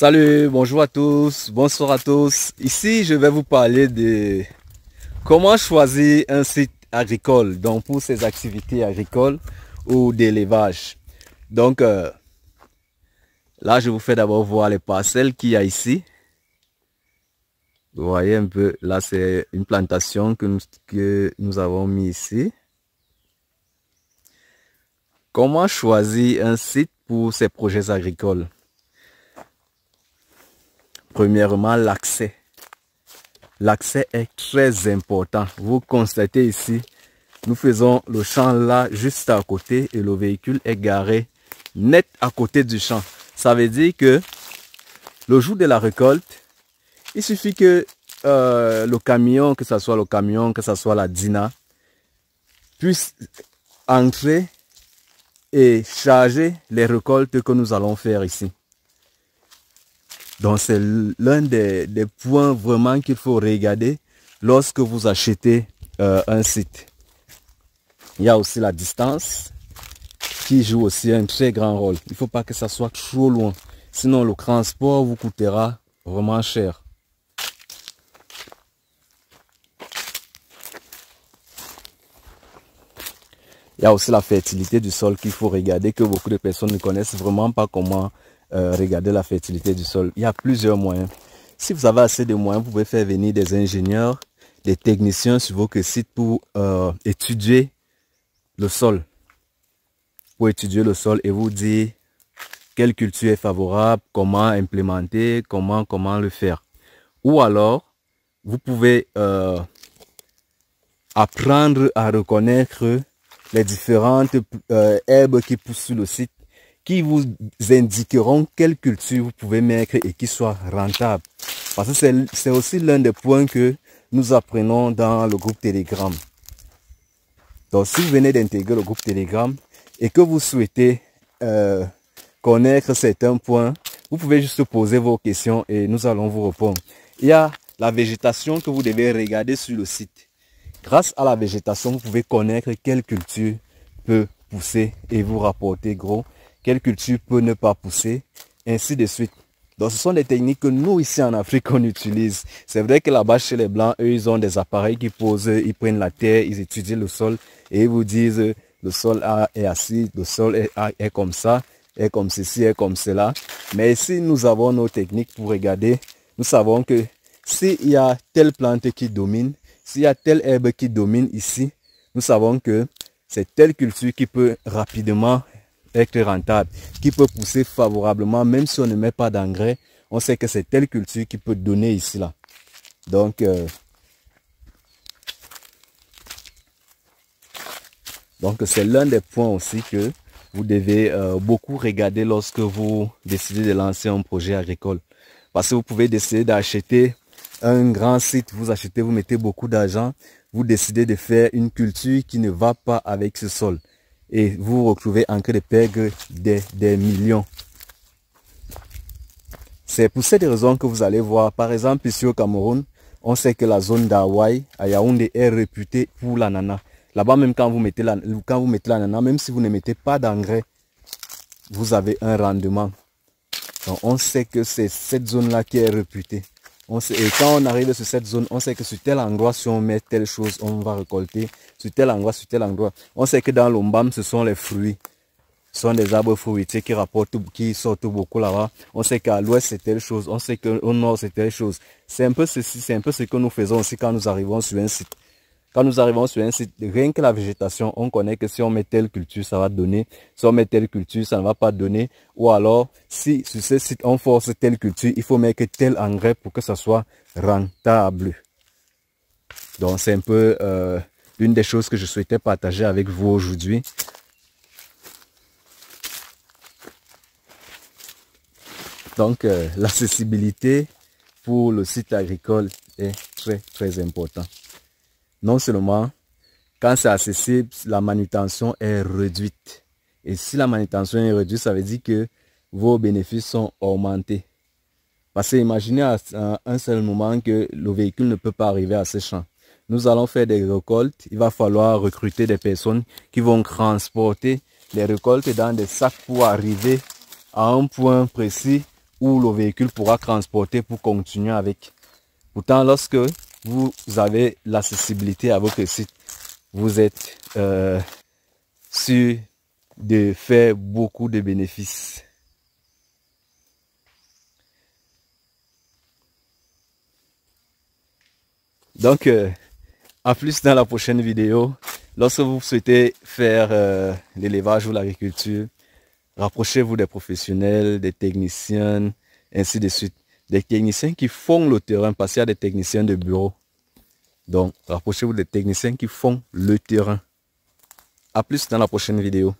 Salut, bonjour à tous, bonsoir à tous. Ici, je vais vous parler de comment choisir un site agricole, donc pour ces activités agricoles ou d'élevage. Donc, là, je vous fais d'abord voir les parcelles qu'il y a ici. Vous voyez un peu, là, c'est une plantation que nous avons mis ici. Comment choisir un site pour ces projets agricoles? Premièrement, l'accès. L'accès est très important. Vous constatez ici, nous faisons le champ là juste à côté et le véhicule est garé net à côté du champ. Ça veut dire que le jour de la récolte, il suffit que le camion, que ce soit le camion, que ce soit la Dina, puisse entrer et charger les récoltes que nous allons faire ici. Donc c'est l'un des points vraiment qu'il faut regarder lorsque vous achetez un site. Il y a aussi la distance qui joue aussi un très grand rôle. Il ne faut pas que ça soit trop loin. Sinon le transport vous coûtera vraiment cher. Il y a aussi la fertilité du sol qu'il faut regarder, que beaucoup de personnes ne connaissent vraiment pas comment regarder la fertilité du sol. Il y a plusieurs moyens. Si vous avez assez de moyens, vous pouvez faire venir des ingénieurs, des techniciens sur vos sites pour étudier le sol. Pour étudier le sol et vous dire quelle culture est favorable, comment implémenter, comment le faire. Ou alors, vous pouvez apprendre à reconnaître les différentes herbes qui poussent sur le site, qui vous indiqueront quelle culture vous pouvez mettre et qui soit rentable. Parce que c'est aussi l'un des points que nous apprenons dans le groupe Telegram. Donc si vous venez d'intégrer le groupe Telegram et que vous souhaitez connaître certains points, vous pouvez juste poser vos questions et nous allons vous répondre. Il y a la végétation que vous devez regarder sur le site. Grâce à la végétation, vous pouvez connaître quelle culture peut pousser et vous rapporter gros, quelle culture peut ne pas pousser, ainsi de suite. Donc ce sont des techniques que nous ici en Afrique on utilise. C'est vrai que là-bas chez les Blancs, eux ils ont des appareils qui posent, ils prennent la terre, ils étudient le sol et ils vous disent le sol est acide, le sol est comme ça, est comme ceci, est comme cela. Mais ici nous avons nos techniques pour regarder. Nous savons que s'il y a telle plante qui domine, s'il y a telle herbe qui domine ici, nous savons que c'est telle culture qui peut rapidement être rentable, qui peut pousser favorablement, même si on ne met pas d'engrais, on sait que c'est telle culture qui peut donner ici là. Donc c'est l'un des points aussi que vous devez beaucoup regarder lorsque vous décidez de lancer un projet agricole. Parce que vous pouvez décider d'acheter un grand site, vous mettez beaucoup d'argent, vous décidez de faire une culture qui ne va pas avec ce sol. Et vous vous retrouvez en train de perdre des millions. C'est pour cette raison que vous allez voir, par exemple ici au Cameroun, on sait que la zone d'Hawaï, à Yaoundé, est réputée pour l'ananas. Là-bas, même quand vous mettez l'ananas, même si vous ne mettez pas d'engrais, vous avez un rendement. Donc on sait que c'est cette zone-là qui est réputée. Et quand on arrive sur cette zone, on sait que sur tel endroit, si on met telle chose, on va récolter. Sur tel endroit. On sait que dans l'Ombam, ce sont les fruits. Ce sont des arbres fruitiers qui sortent beaucoup là-bas. On sait qu'à l'ouest, c'est telle chose. On sait qu'au nord, c'est telle chose. C'est un peu ceci, c'est un peu ce que nous faisons aussi quand nous arrivons sur un site. Quand nous arrivons sur un site, rien que la végétation, on connaît que si on met telle culture, ça va donner. Si on met telle culture, ça ne va pas donner. Ou alors, si sur ce site, on force telle culture, il faut mettre tel engrais pour que ça soit rentable. Donc, c'est un peu une des choses que je souhaitais partager avec vous aujourd'hui. Donc, l'accessibilité pour le site agricole est très, très important. Non seulement, quand c'est accessible, la manutention est réduite. Et si la manutention est réduite, ça veut dire que vos bénéfices sont augmentés. Parce que imaginez à un seul moment que le véhicule ne peut pas arriver à ces champs. Nous allons faire des récoltes. Il va falloir recruter des personnes qui vont transporter les récoltes dans des sacs pour arriver à un point précis où le véhicule pourra transporter pour continuer avec. Pourtant, lorsque vous avez l'accessibilité à votre site, vous êtes sûr de faire beaucoup de bénéfices. Donc, à plus dans la prochaine vidéo. Lorsque vous souhaitez faire l'élevage ou l'agriculture, rapprochez-vous des professionnels, des techniciens, ainsi de suite. Des techniciens qui font le terrain, parce qu'il y a des techniciens de bureau. Donc, rapprochez-vous des techniciens qui font le terrain. À plus dans la prochaine vidéo.